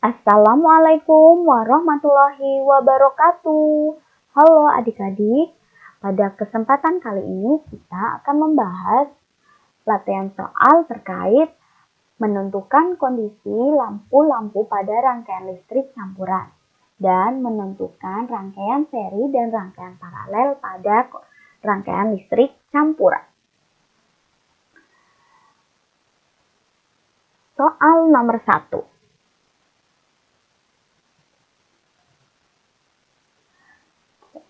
Assalamualaikum warahmatullahi wabarakatuh. Halo adik-adik, pada kesempatan kali ini kita akan membahas latihan soal terkait menentukan kondisi lampu-lampu pada rangkaian listrik campuran dan menentukan rangkaian seri dan rangkaian paralel pada rangkaian listrik campuran. Soal nomor 1.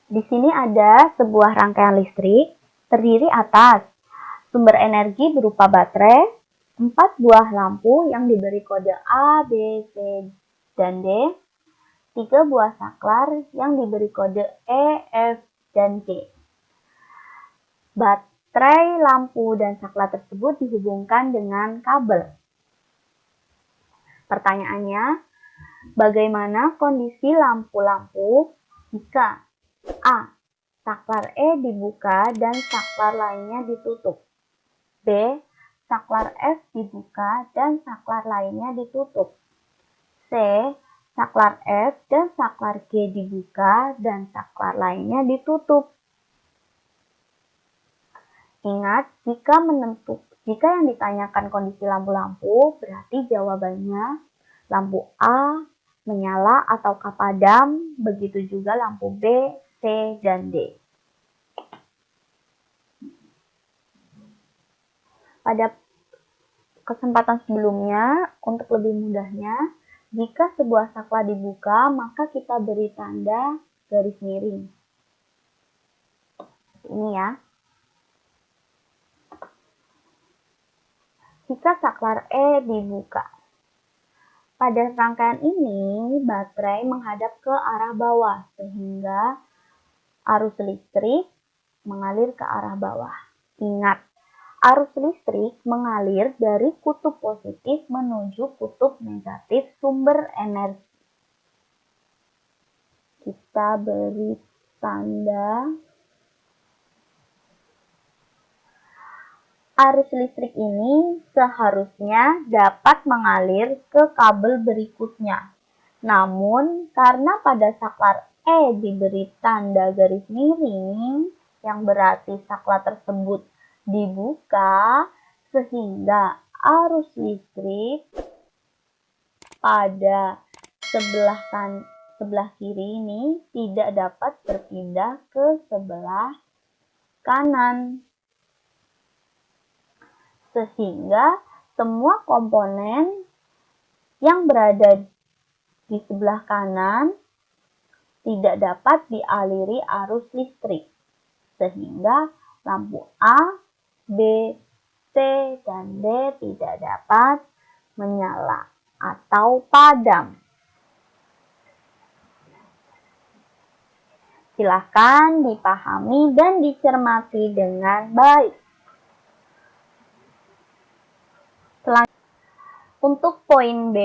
Di sini ada sebuah rangkaian listrik terdiri atas sumber energi berupa baterai, 4 buah lampu yang diberi kode A, B, C, dan D, 3 buah saklar yang diberi kode E, F, dan G. Baterai, lampu, dan saklar tersebut dihubungkan dengan kabel. Pertanyaannya, bagaimana kondisi lampu-lampu jika A. Saklar E dibuka dan saklar lainnya ditutup. B. Saklar F dibuka dan saklar lainnya ditutup. C. Saklar F dan saklar G dibuka dan saklar lainnya ditutup. Ingat, jika yang ditanyakan kondisi lampu-lampu, berarti jawabannya lampu A menyala ataukah padam, begitu juga lampu B, C, dan D. Pada kesempatan sebelumnya, untuk lebih mudahnya, jika sebuah saklar dibuka, maka kita beri tanda garis miring. Ini ya. Jika saklar E dibuka, pada rangkaian ini baterai menghadap ke arah bawah sehingga arus listrik mengalir ke arah bawah. Ingat, arus listrik mengalir dari kutub positif menuju kutub negatif sumber energi. Kita beri tanda. Arus listrik ini seharusnya dapat mengalir ke kabel berikutnya. Namun, karena pada saklar E diberi tanda garis miring, yang berarti saklar tersebut dibuka, sehingga arus listrik pada sebelah kiri ini tidak dapat berpindah ke sebelah kanan. Sehingga semua komponen yang berada di sebelah kanan tidak dapat dialiri arus listrik. Sehingga lampu A, B, C, dan D tidak dapat menyala atau padam. Silakan dipahami dan dicermati dengan baik. Untuk poin B,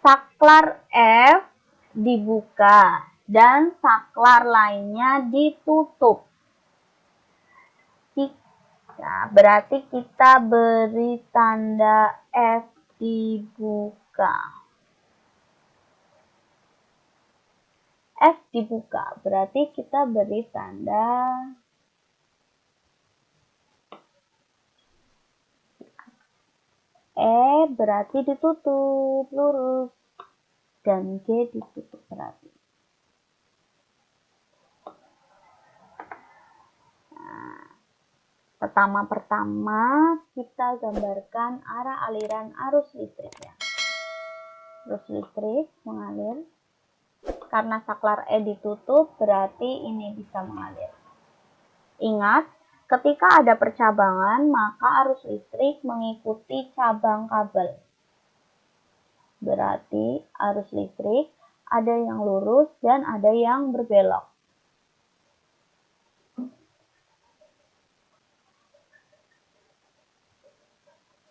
saklar F dibuka dan saklar lainnya ditutup. Berarti kita beri tanda F dibuka. F dibuka, berarti kita beri tanda E berarti ditutup lurus dan G ditutup berarti. Nah, pertama kita gambarkan arah aliran arus listrik ya. Arus listrik mengalir. Karena saklar E ditutup berarti ini bisa mengalir. Ingat, ketika ada percabangan, maka arus listrik mengikuti cabang kabel. Berarti arus listrik ada yang lurus dan ada yang berbelok.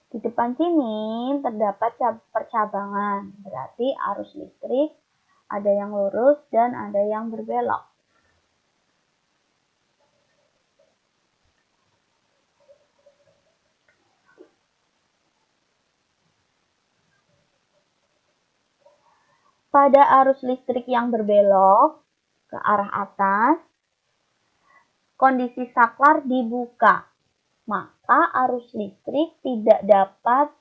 Di depan sini terdapat percabangan, berarti arus listrik ada yang lurus dan ada yang berbelok. Pada arus listrik yang berbelok ke arah atas, kondisi saklar dibuka, maka arus listrik tidak dapat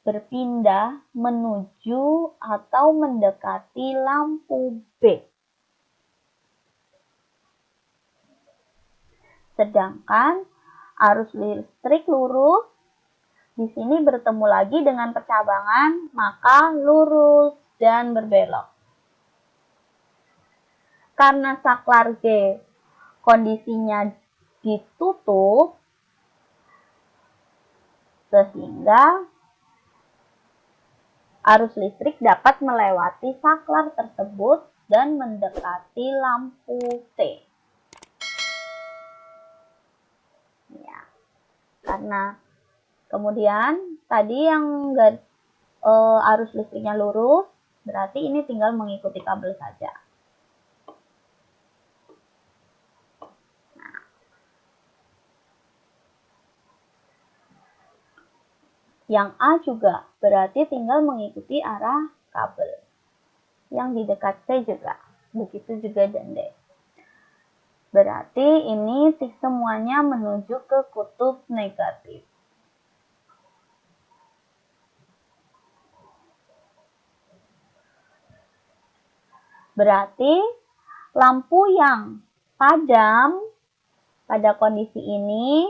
berpindah menuju atau mendekati lampu B. Sedangkan arus listrik lurus di sini bertemu lagi dengan percabangan, maka lurus dan berbelok. Karena saklar G kondisinya ditutup, sehingga arus listrik dapat melewati saklar tersebut dan mendekati lampu T. Ya, karena kemudian tadi yang arus listriknya lurus, berarti ini tinggal mengikuti kabel saja. Nah, yang A juga berarti tinggal mengikuti arah kabel. Yang di dekat C juga, begitu juga dan D. Berarti ini semuanya menuju ke kutub negatif. Berarti lampu yang padam pada kondisi ini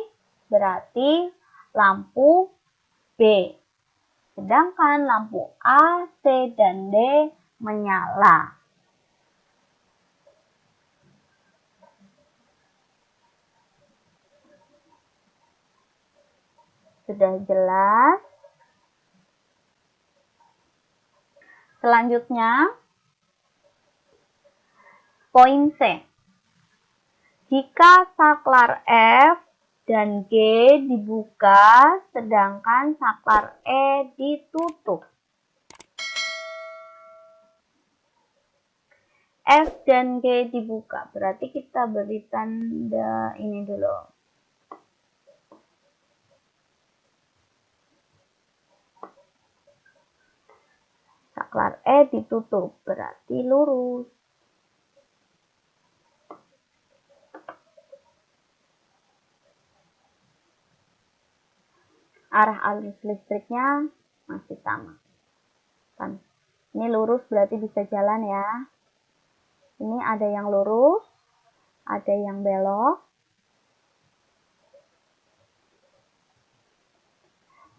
berarti lampu B. Sedangkan lampu A, C, dan D menyala. Sudah jelas? Selanjutnya, poin C. Jika saklar F dan G dibuka, sedangkan saklar E ditutup. F dan G dibuka, berarti kita beri tanda ini dulu. Saklar E ditutup, berarti lurus. Arah arus listriknya masih sama. Kan? Ini lurus berarti bisa jalan ya. Ini ada yang lurus, ada yang belok.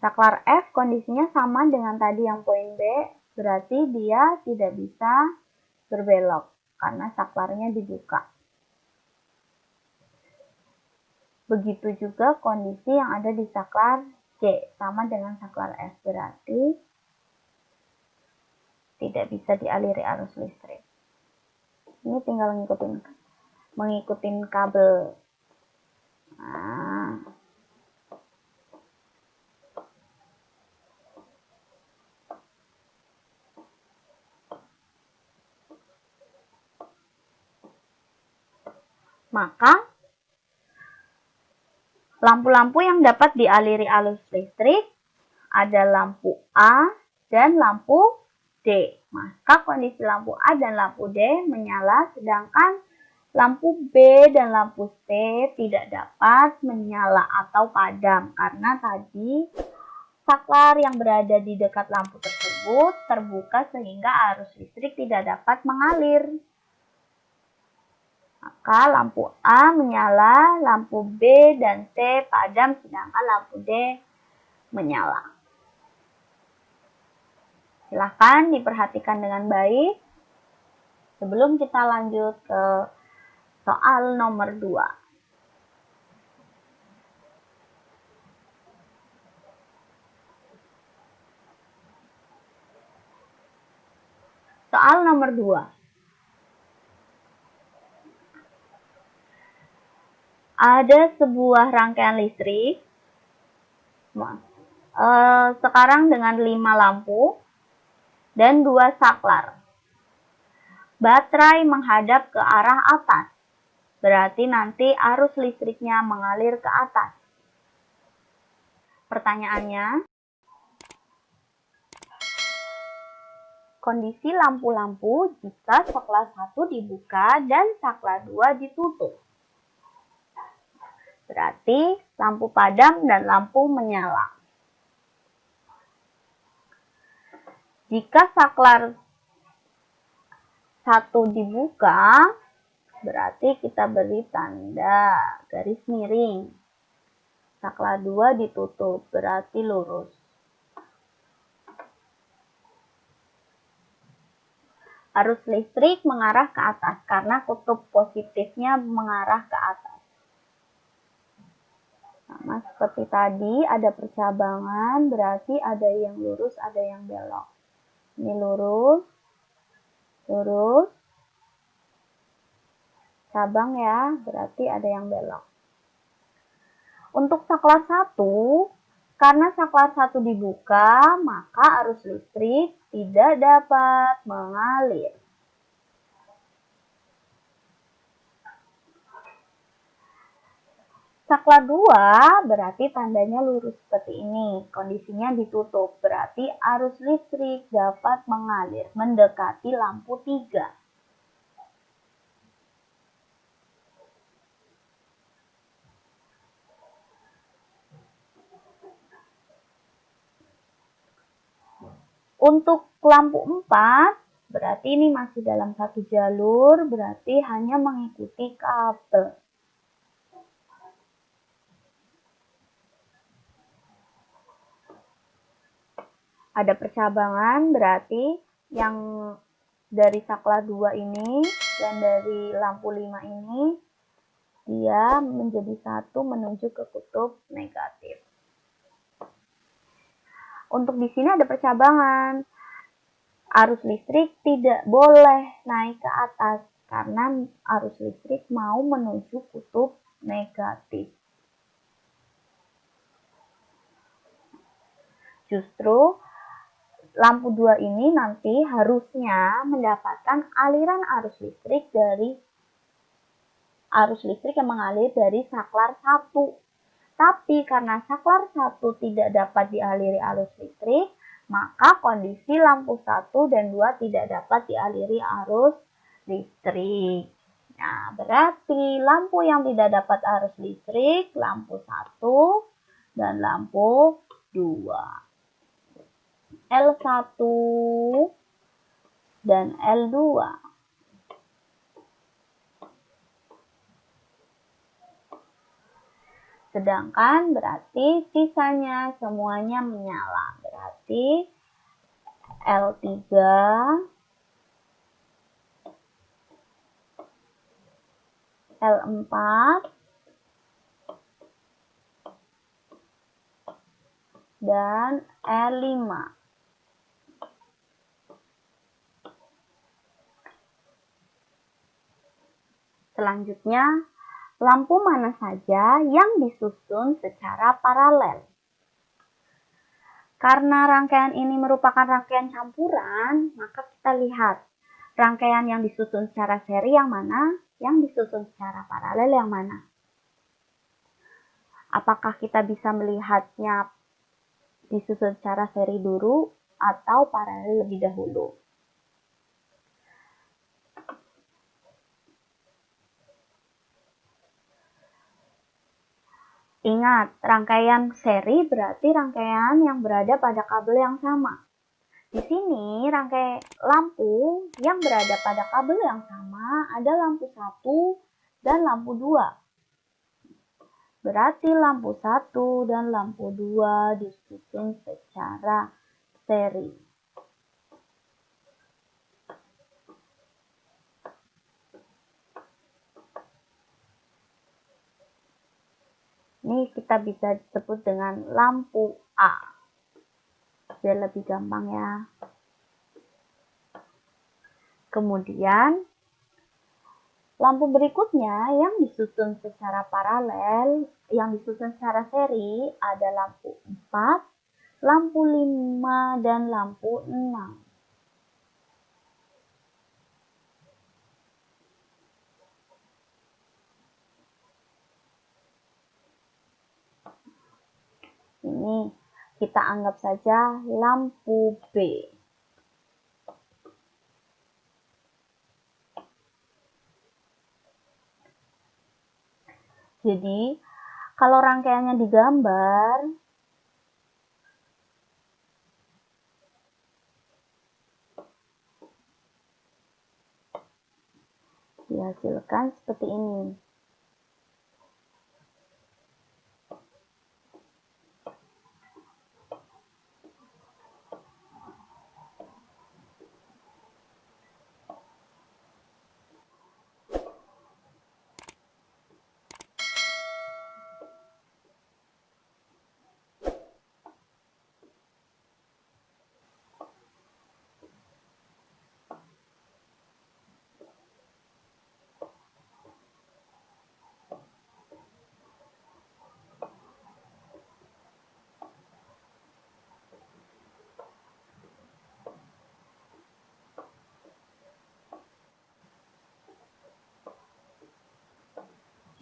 Saklar F kondisinya sama dengan tadi yang poin B, berarti dia tidak bisa berbelok karena saklarnya dibuka. Begitu juga kondisi yang ada di saklar G, sama dengan saklar F, berarti tidak bisa dialiri arus listrik. Ini tinggal mengikuti kabel. Nah. Maka lampu-lampu yang dapat dialiri arus listrik ada lampu A dan lampu D. Maka kondisi lampu A dan lampu D menyala, sedangkan lampu B dan lampu C tidak dapat menyala atau padam karena tadi saklar yang berada di dekat lampu tersebut terbuka sehingga arus listrik tidak dapat mengalir. Maka lampu A menyala, lampu B dan C padam, sedangkan lampu D menyala. Silahkan diperhatikan dengan baik sebelum kita lanjut ke soal nomor 2. Soal nomor 2. Ada sebuah rangkaian listrik, sekarang dengan 5 lampu dan 2 saklar. Baterai menghadap ke arah atas, berarti nanti arus listriknya mengalir ke atas. Pertanyaannya, kondisi lampu-lampu jika saklar 1 dibuka dan saklar 2 ditutup. Berarti lampu padam dan lampu menyala. Jika saklar 1 dibuka, berarti kita beri tanda garis miring. Saklar 2 ditutup, berarti lurus. Arus listrik mengarah ke atas karena kutub positifnya mengarah ke atas. Sama seperti tadi, ada percabangan, berarti ada yang lurus, ada yang belok. Ini lurus, lurus, cabang ya, berarti ada yang belok. Untuk saklar 1, karena saklar 1 dibuka, maka arus listrik tidak dapat mengalir. Saklar 2 berarti tandanya lurus seperti ini, kondisinya ditutup, berarti arus listrik dapat mengalir mendekati lampu 3. Untuk lampu 4, berarti ini masih dalam satu jalur, berarti hanya mengikuti kabel. Ada percabangan, berarti yang dari saklar 2 ini dan dari lampu 5 ini, dia menjadi satu menuju ke kutub negatif. Untuk di sini ada percabangan. Arus listrik tidak boleh naik ke atas karena arus listrik mau menuju kutub negatif. Justru lampu 2 ini nanti harusnya mendapatkan aliran arus listrik yang mengalir dari saklar 1. Tapi karena saklar 1 tidak dapat dialiri arus listrik, maka kondisi lampu 1 dan 2 tidak dapat dialiri arus listrik. Nah, berarti lampu yang tidak dapat arus listrik, lampu 1 dan lampu 2. L1 dan L2. Sedangkan berarti sisanya semuanya menyala. Berarti L3, L4, dan L5. Selanjutnya, lampu mana saja yang disusun secara paralel? Karena rangkaian ini merupakan rangkaian campuran, maka kita lihat rangkaian yang disusun secara seri yang mana, yang disusun secara paralel yang mana. Apakah kita bisa melihatnya disusun secara seri dulu atau paralel lebih dahulu? Ingat, rangkaian seri berarti rangkaian yang berada pada kabel yang sama. Di sini rangkai lampu yang berada pada kabel yang sama ada lampu 1 dan lampu 2. Berarti lampu 1 dan lampu 2 disusun secara seri. Ini kita bisa disebut dengan lampu A. Biar lebih gampang ya. Kemudian, lampu berikutnya yang disusun secara paralel, yang disusun secara seri ada lampu 4, lampu 5, dan lampu 6. Ini kita anggap saja lampu B. Jadi, kalau rangkaiannya digambar, dihasilkan seperti ini.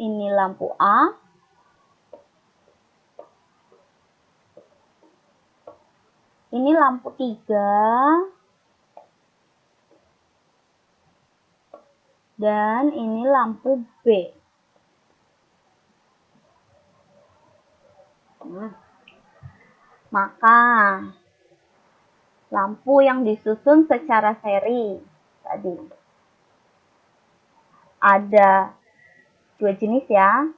Ini lampu A, ini lampu 3, dan ini lampu B. Maka lampu yang disusun secara seri tadi ada 2 jenis ya.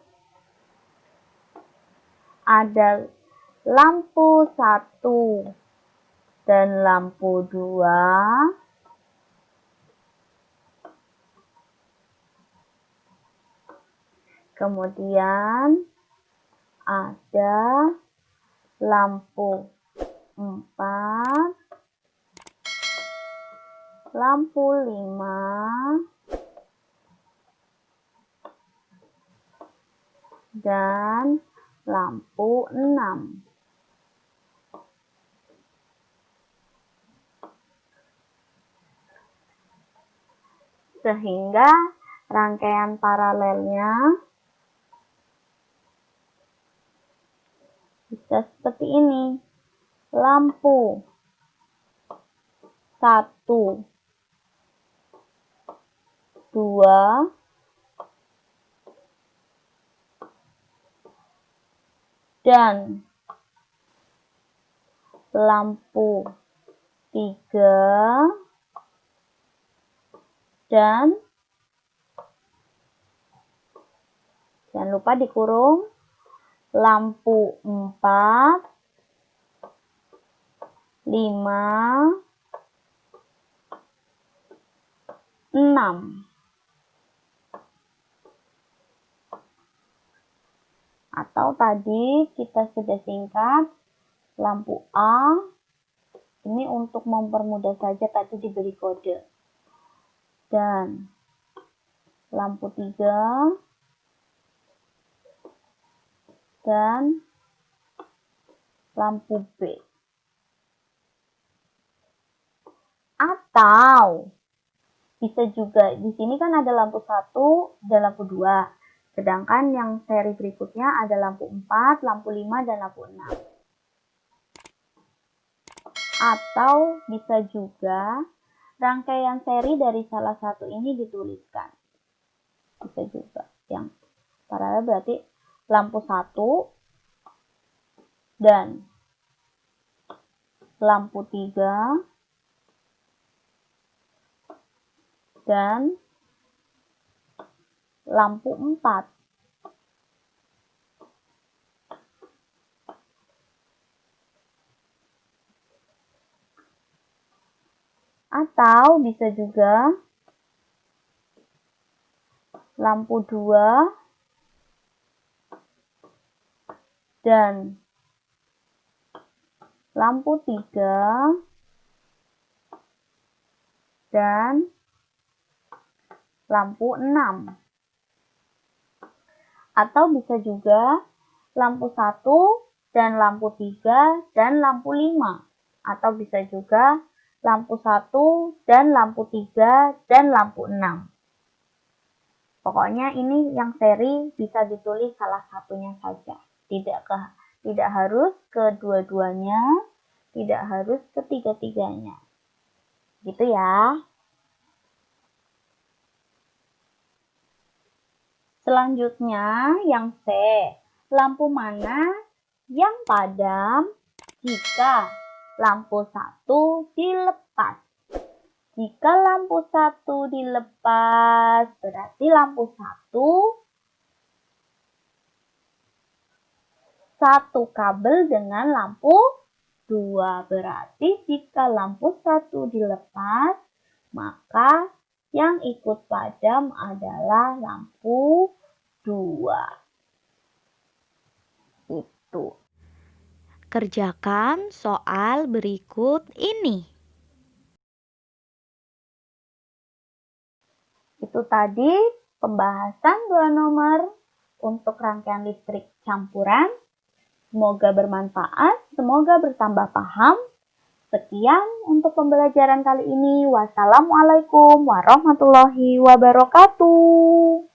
Ada lampu 1 dan lampu 2. Kemudian ada lampu 4, lampu 5, dan lampu 6. Sehingga rangkaian paralelnya bisa seperti ini. Lampu 1, 2, dan lampu 3, dan jangan lupa dikurung lampu 4, 5, 6. Atau tadi kita sudah singkat lampu A, ini untuk mempermudah saja tadi diberi kode. Dan lampu 3 dan lampu B. Atau bisa juga di sini kan ada lampu 1 dan lampu 2. Sedangkan yang seri berikutnya ada lampu 4, lampu 5, dan lampu 6. Atau bisa juga rangkaian seri dari salah satu ini dituliskan. Bisa juga. Yang paralel berarti lampu 1 dan lampu 3 dan lampu 4. Atau bisa juga lampu 2 dan lampu 3 dan lampu 6. Atau bisa juga lampu 1 dan lampu 3 dan lampu 5. Atau bisa juga lampu 1 dan lampu 3 dan lampu 6. Pokoknya ini yang seri bisa ditulis salah satunya saja. Tidak harus kedua-duanya, tidak harus ketiga-tiganya. Gitu ya. Selanjutnya yang C. Lampu mana yang padam jika lampu 1 dilepas? Jika lampu 1 dilepas, berarti lampu 1 satu kabel dengan lampu 2. Berarti jika lampu 1 dilepas, maka yang ikut padam adalah lampu 2. Itu. Kerjakan soal berikut ini. Itu tadi pembahasan 2 nomor untuk rangkaian listrik campuran. Semoga bermanfaat, semoga bertambah paham. Sekian untuk pembelajaran kali ini. Wassalamualaikum warahmatullahi wabarakatuh.